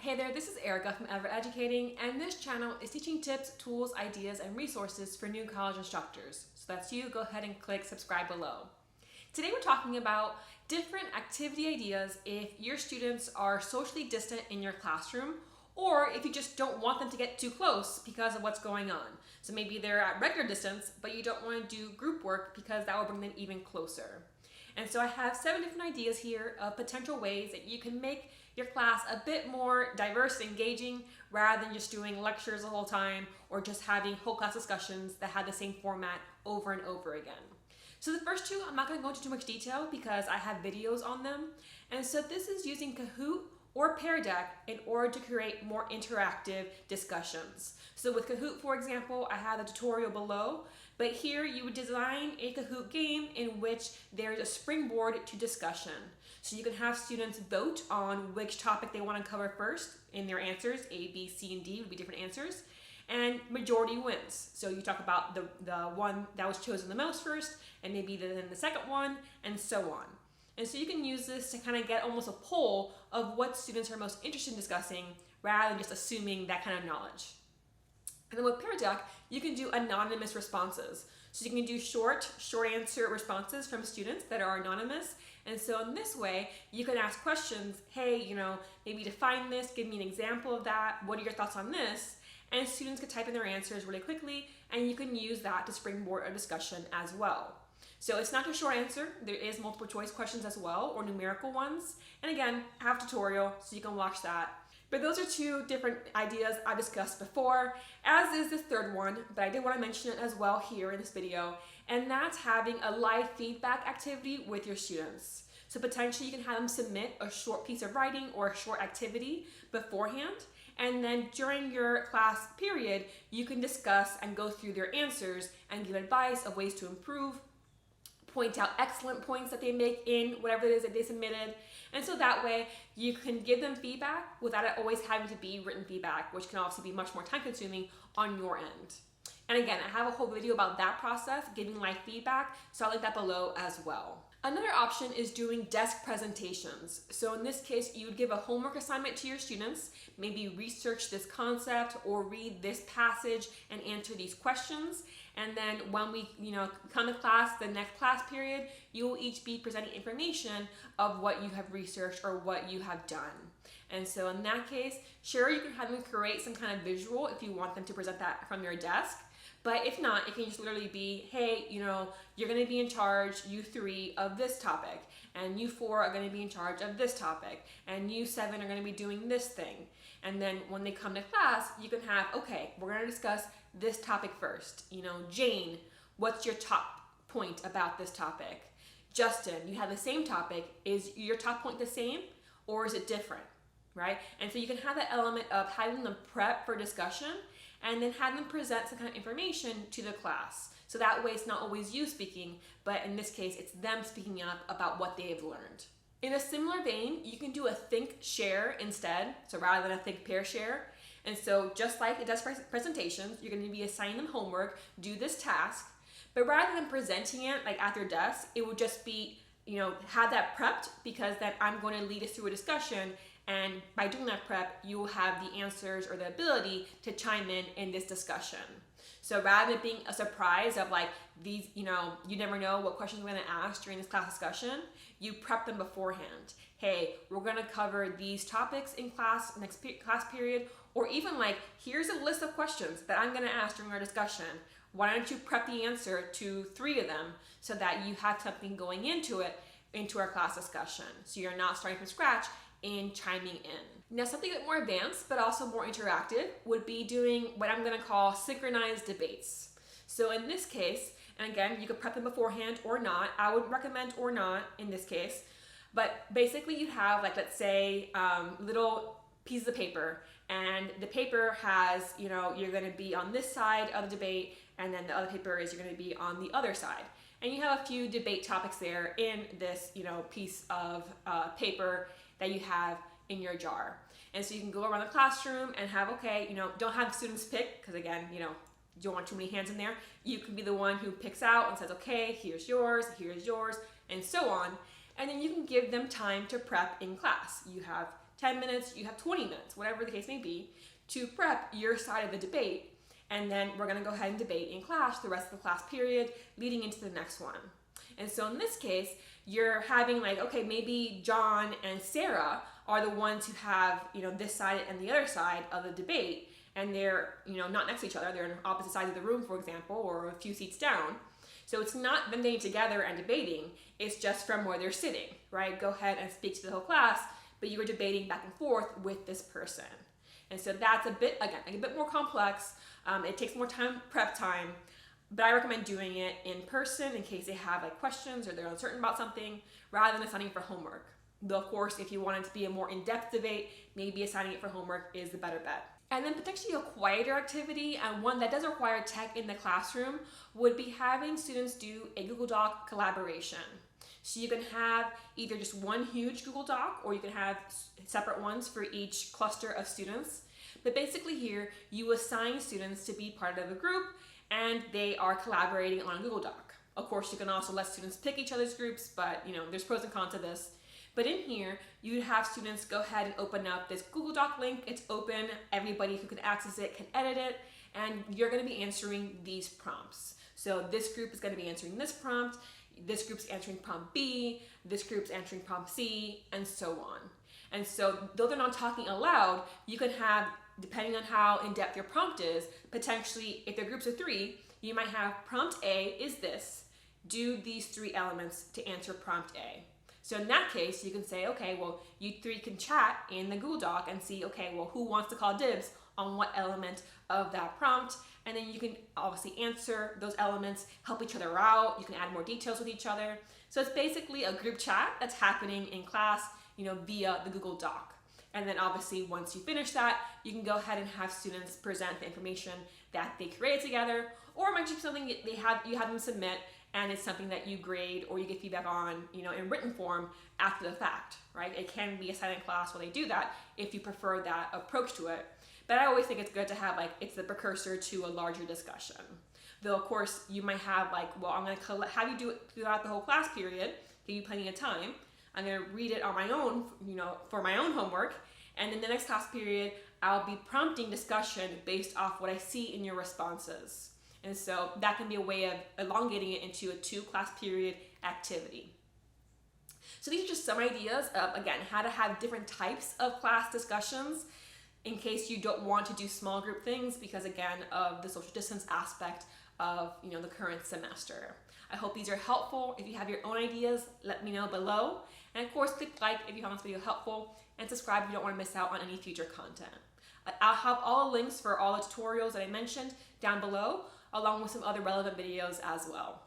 Hey there, this is Erica from Ever Educating, and this channel is teaching tips, tools, ideas, and resources for new college instructors. So that's you. Go ahead and click subscribe below. Today we're talking about different activity ideas if your students are socially distant in your classroom, or if you just don't want them to get too close because of what's going on. So maybe they're at regular distance, but you don't want to do group work because that will bring them even closer. And so I have 7 different ideas here of potential ways that you can make your class a bit more diverse and engaging rather than just doing lectures the whole time or just having whole class discussions that have the same format over and over again. So the first 2, I'm not going to go into too much detail because I have videos on them. And so this is using Kahoot or Pear Deck in order to create more interactive discussions. So with Kahoot, for example, I have a tutorial below, but here you would design a Kahoot game in which there's a springboard to discussion. So you can have students vote on which topic they want to cover first in their answers. A, B, C, and D would be different answers. And majority wins. So you talk about the one that was chosen the most first, and maybe then the second one, and so on. And so you can use this to kind of get almost a poll of what students are most interested in discussing rather than just assuming that kind of knowledge. And then with Pear Deck, you can do anonymous responses. So you can do short answer responses from students that are anonymous. And so in this way, you can ask questions, hey, maybe define this, give me an example of that, what are your thoughts on this? And students can type in their answers really quickly, and you can use that to springboard a discussion as well. So it's not just short answer, there is multiple choice questions as well, or numerical ones. And again, I have a tutorial, so you can watch that. But those are 2 different ideas I discussed before, as is this third one, but I did want to mention it as well here in this video, and that's having a live feedback activity with your students. So potentially you can have them submit a short piece of writing or a short activity beforehand, and then during your class period, you can discuss and go through their answers and give advice of ways to improve, point out excellent points that they make in whatever it is that they submitted. And so that way you can give them feedback without it always having to be written feedback, which can obviously be much more time consuming on your end. And again, I have a whole video about that process, giving live feedback, so I'll link that below as well. Another option is doing desk presentations. So in this case, you would give a homework assignment to your students, maybe research this concept or read this passage and answer these questions. And then when we come to class, the next class period, you will each be presenting information of what you have researched or what you have done. And so in that case, sure, you can have them create some kind of visual if you want them to present that from your desk. But if not, it can just literally be, hey, you're going to be in charge, you 3, of this topic, and you 4 are going to be in charge of this topic, and you 7 are going to be doing this thing. And then when they come to class, you can have, okay, we're going to discuss this topic first. Jane, what's your top point about this topic? Justin, you have the same topic. Is your top point the same, or is it different, right? And so you can have that element of having them prep for discussion and then have them present some kind of information to the class. So that way it's not always you speaking, but in this case, it's them speaking up about what they have learned. In a similar vein, you can do a think share instead, so rather than a think pair share. And so just like it does presentations, you're going to be assigning them homework, do this task, but rather than presenting it like at their desk, it would just be, have that prepped, because then I'm going to lead us through a discussion. And by doing that prep, you will have the answers or the ability to chime in this discussion. So rather than being a surprise of like these, you never know what questions we're going to ask during this class discussion, you prep them beforehand. Hey, we're going to cover these topics in class, next class period, or even like, here's a list of questions that I'm going to ask during our discussion. Why don't you prep the answer to 3 of them so that you have something going into our class discussion. So you're not starting from scratch in chiming in. Now, something a bit more advanced, but also more interactive, would be doing what I'm going to call synchronized debates. So in this case, and again, you could prep them beforehand or not. I would recommend or not in this case. But basically you have, like, let's say, little pieces of paper, and the paper has, you're going to be on this side of the debate, and then the other paper is you're going to be on the other side. And you have a few debate topics there in this, piece of paper that you have in your jar. And so you can go around the classroom and have, okay, don't have students pick, because again, you don't want too many hands in there. You can be the one who picks out and says, okay, here's yours, and so on. And then you can give them time to prep in class. You have 10 minutes, you have 20 minutes, whatever the case may be, to prep your side of the debate. And then we're gonna go ahead and debate in class the rest of the class period leading into the next one. And so in this case, you're having like, okay, maybe John and Sarah are the ones who have, this side and the other side of the debate, and they're, not next to each other. They're on opposite sides of the room, for example, or a few seats down. So it's not them getting together and debating, it's just from where they're sitting, right? Go ahead and speak to the whole class, but you were debating back and forth with this person. And so that's a bit more complex. It takes more prep time, but I recommend doing it in person in case they have like questions or they're uncertain about something, rather than assigning for homework. Though of course, if you want it to be a more in-depth debate, maybe assigning it for homework is the better bet. And then potentially a quieter activity, and one that does require tech in the classroom, would be having students do a Google Doc collaboration. So you can have either just one huge Google Doc, or you can have separate ones for each cluster of students. But basically here, you assign students to be part of a group, and they are collaborating on a Google Doc. Of course, you can also let students pick each other's groups, but there's pros and cons to this. But in here, you'd have students go ahead and open up this Google Doc link. It's open, everybody who can access it can edit it, and you're gonna be answering these prompts. So this group is gonna be answering this prompt, this group's answering prompt B, this group's answering prompt C, and so on. And so though they're not talking aloud, you can have, depending on how in-depth your prompt is, potentially, if they're groups of 3, you might have prompt A is this, do these 3 elements to answer prompt A. So in that case, you can say, okay, well, you 3 can chat in the Google Doc and see, okay, well, who wants to call dibs on what element of that prompt? And then you can obviously answer those elements, help each other out. You can add more details with each other. So it's basically a group chat that's happening in class, via the Google Doc. And then obviously once you finish that, you can go ahead and have students present the information that they created together, or it might just be something you have them submit, and it's something that you grade or you get feedback on, in written form after the fact, right? It can be a silent class while they do that if you prefer that approach to it. But I always think it's good to have it's the precursor to a larger discussion. Though of course you might have well, I'm gonna have you do it throughout the whole class period, give you plenty of time. I'm gonna read it on my own, for my own homework. And in the next class period, I'll be prompting discussion based off what I see in your responses. And so that can be a way of elongating it into a 2-class period activity. So these are just some ideas of, again, how to have different types of class discussions in case you don't want to do small group things because, again, of the social distance aspect of, the current semester. I hope these are helpful. If you have your own ideas, let me know below. And of course, click like if you found this video helpful, and subscribe if you don't want to miss out on any future content. I'll have all the links for all the tutorials that I mentioned down below, along with some other relevant videos as well.